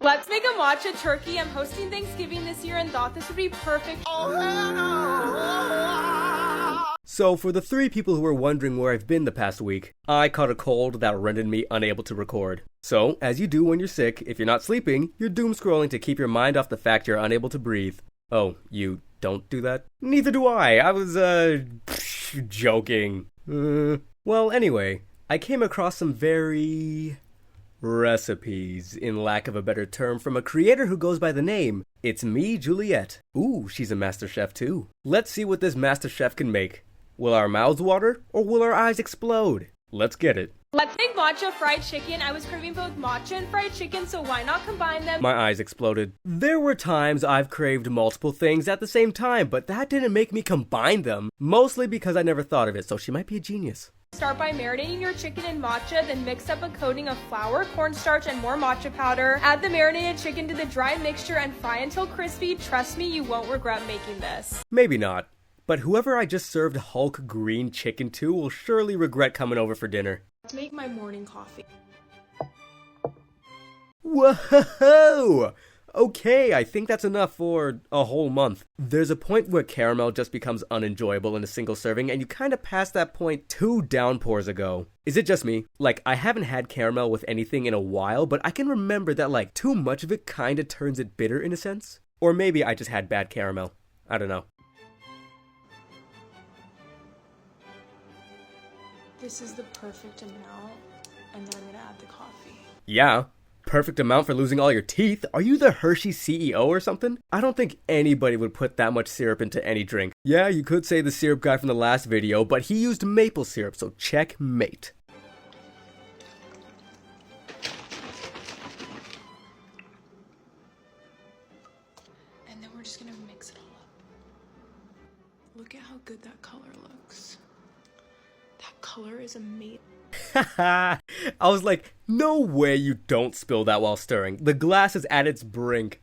Let's make a matcha turkey. I'm hosting Thanksgiving this year and thought this would be perfect. So for the 3 people who were wondering where I've been the past week, I caught a cold that rendered me unable to record. So, as you do when you're sick, if you're not sleeping, you're doom scrolling to keep your mind off the fact you're unable to breathe. Oh, you don't do that? Neither do I. I was, joking. Well, anyway, I came across some very recipes, in lack of a better term, from a creator who goes by the name It's Me, Juliet. Ooh, she's a master chef too. Let's see what this master chef can make. Will our mouths water, or will our eyes explode? Let's get it. Let's make matcha fried chicken. I was craving both matcha and fried chicken, so why not combine them? My eyes exploded. There were times I've craved multiple things at the same time, but that didn't make me combine them. Mostly because I never thought of it, so she might be a genius. Start by marinating your chicken in matcha, then mix up a coating of flour, cornstarch, and more matcha powder. Add the marinated chicken to the dry mixture and fry until crispy. Trust me, you won't regret making this. Maybe not. But whoever I just served Hulk green chicken to will surely regret coming over for dinner. Let's make my morning coffee. Whoa! Okay, I think that's enough for a whole month. There's a point where caramel just becomes unenjoyable in a single serving, and you kind of passed that point 2 downpours ago. Is it just me? Like, I haven't had caramel with anything in a while, but I can remember that, like, too much of it kind of turns it bitter in a sense. Or maybe I just had bad caramel. I don't know. This is the perfect amount, and then I'm gonna add the coffee. Yeah. Perfect amount for losing all your teeth? Are you the Hershey CEO or something? I don't think anybody would put that much syrup into any drink. Yeah, you could say the syrup guy from the last video, but he used maple syrup, so checkmate. And then we're just gonna mix it all up. Look at how good that color looks. That color is amazing. I was like, no way you don't spill that while stirring. The glass is at its brink.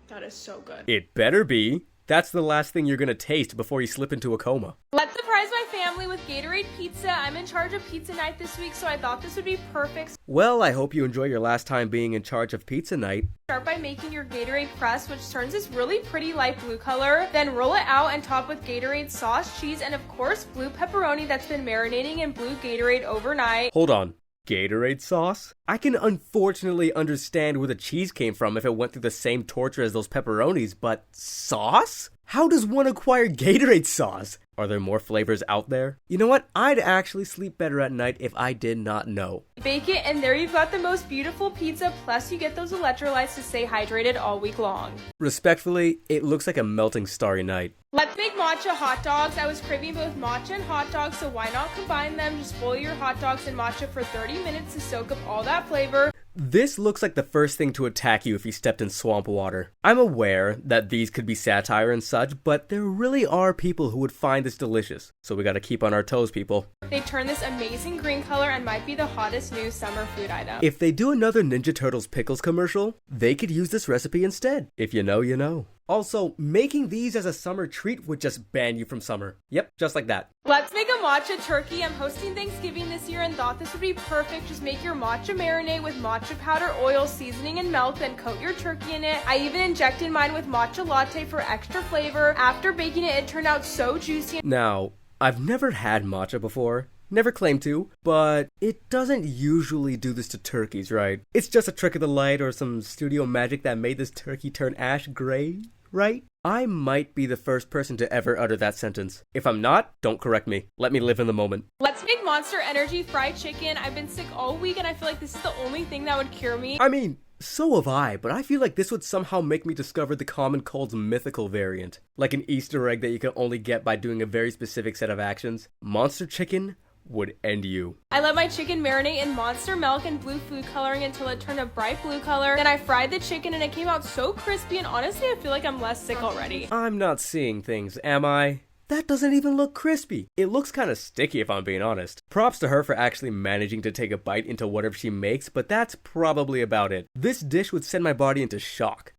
That is so good. It better be. That's the last thing you're gonna taste before you slip into a coma. Let's surprise my family with Gatorade pizza. I'm in charge of pizza night this week, so I thought this would be perfect. Well, I hope you enjoy your last time being in charge of pizza night. Start by making your Gatorade press, which turns this really pretty light blue color. Then roll it out and top with Gatorade sauce, cheese, and of course blue pepperoni that's been marinating in blue Gatorade overnight. Hold on. Gatorade sauce? I can unfortunately understand where the cheese came from if it went through the same torture as those pepperonis, but sauce? How does one acquire Gatorade sauce? Are there more flavors out there? You know what? I'd actually sleep better at night if I did not know. Bake it, and there you've got the most beautiful pizza, plus you get those electrolytes to stay hydrated all week long. Respectfully, it looks like a melting starry night. Let's make matcha hot dogs. I was craving both matcha and hot dogs, so why not combine them? Just boil your hot dogs in matcha for 30 minutes to soak up all that flavor. This looks like the first thing to attack you if you stepped in swamp water. I'm aware that these could be satire and such, but there really are people who would find this delicious. So we gotta keep on our toes, people. They turn this amazing green color and might be the hottest new summer food item. If they do another Ninja Turtles pickles commercial, they could use this recipe instead. If you know, you know. Also, making these as a summer treat would just ban you from summer. Yep, just like that. Let's make a matcha turkey. I'm hosting Thanksgiving this year and thought this would be perfect. Just make your matcha marinade with matcha powder, oil, seasoning, and milk, then coat your turkey in it. I even injected mine with matcha latte for extra flavor. After baking it, it turned out so juicy. Now, I've never had matcha before. Never claimed to, but it doesn't usually do this to turkeys, right? It's just a trick of the light or some studio magic that made this turkey turn ash gray, right? I might be the first person to ever utter that sentence. If I'm not, don't correct me. Let me live in the moment. Let's make Monster Energy fried chicken. I've been sick all week and I feel like this is the only thing that would cure me. I mean, so have I, but I feel like this would somehow make me discover the common cold's mythical variant. Like an Easter egg that you can only get by doing a very specific set of actions. Monster chicken would end you. I let my chicken marinate in monster milk and blue food coloring until it turned a bright blue color. Then I fried the chicken and it came out so crispy, and honestly I feel like I'm less sick already. I'm not seeing things, am I? That doesn't even look crispy. It looks kind of sticky if I'm being honest. Props to her for actually managing to take a bite into whatever she makes, but that's probably about it. This dish would send my body into shock.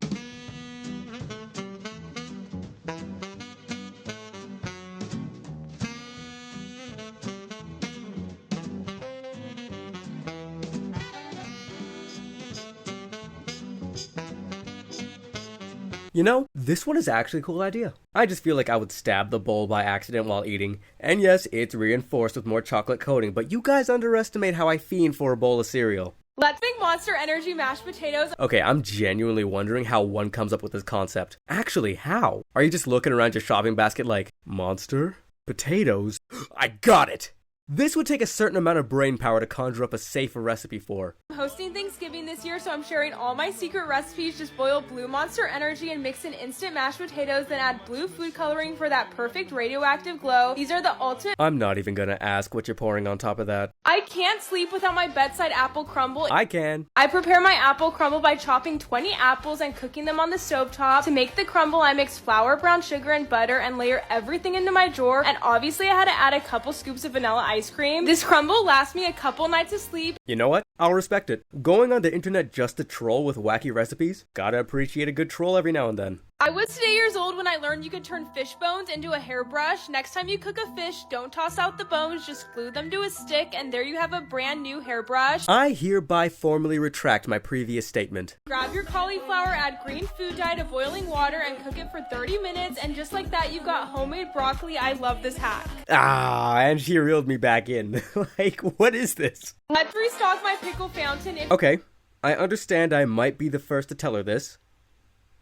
You know, this one is actually a cool idea. I just feel like I would stab the bowl by accident while eating. And yes, it's reinforced with more chocolate coating, but you guys underestimate how I fiend for a bowl of cereal. Let's make Monster Energy mashed potatoes. Okay, I'm genuinely wondering how one comes up with this concept. Actually, how? Are you just looking around your shopping basket like, Monster? Potatoes? I got it! This would take a certain amount of brain power to conjure up a safer recipe for. I'm hosting Thanksgiving this year, so I'm sharing all my secret recipes. Just boil blue Monster Energy and mix in instant mashed potatoes, then add blue food coloring for that perfect radioactive glow. These are the ultimate. I'm not even gonna ask what you're pouring on top of that. I can't sleep without my bedside apple crumble. I can. I prepare my apple crumble by chopping 20 apples and cooking them on the stovetop. To make the crumble, I mix flour, brown sugar, and butter and layer everything into my drawer. And obviously I had to add a couple scoops of vanilla ice cream. This crumble lasts me a couple nights of sleep. You know what? I'll respect it. Going on the internet just to troll with wacky recipes? Gotta appreciate a good troll every now and then. I was today years old when I learned you could turn fish bones into a hairbrush. Next time you cook a fish, don't toss out the bones, just glue them to a stick, and there you have a brand new hairbrush. I hereby formally retract my previous statement. Grab your cauliflower, add green food dye to boiling water, and cook it for 30 minutes, and just like that, you've got homemade broccoli. I love this hack. And she reeled me back in. Like, what is this? Let's restock my pickle fountain. Okay, I understand I might be the first to tell her this.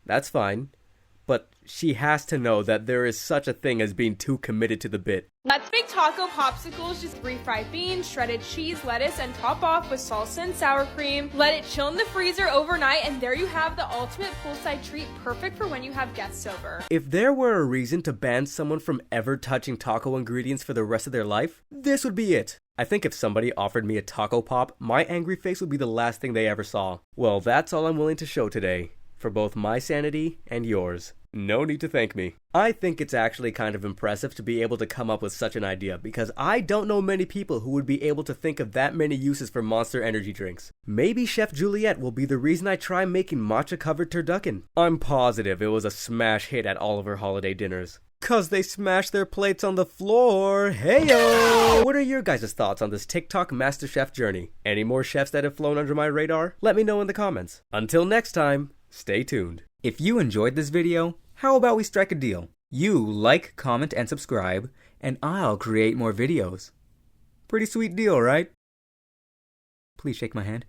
That's fine. But she has to know that there is such a thing as being too committed to the bit. Let's make taco popsicles. Just refried beans, shredded cheese, lettuce, and top off with salsa and sour cream. Let it chill in the freezer overnight, and there you have the ultimate poolside treat, perfect for when you have guests over. If there were a reason to ban someone from ever touching taco ingredients for the rest of their life, this would be it. I think if somebody offered me a taco pop, my angry face would be the last thing they ever saw. Well, that's all I'm willing to show today, for both my sanity and yours. No need to thank me. I think it's actually kind of impressive to be able to come up with such an idea, because I don't know many people who would be able to think of that many uses for Monster Energy drinks. Maybe Chef Juliet will be the reason I try making matcha-covered turducken. I'm positive it was a smash hit at all of her holiday dinners. 'Cause they smashed their plates on the floor. Heyo! What are your guys' thoughts on this TikTok MasterChef journey? Any more chefs that have flown under my radar? Let me know in the comments. Until next time, stay tuned. If you enjoyed this video, how about we strike a deal? You like, comment, and subscribe, and I'll create more videos. Pretty sweet deal, right? Please shake my hand.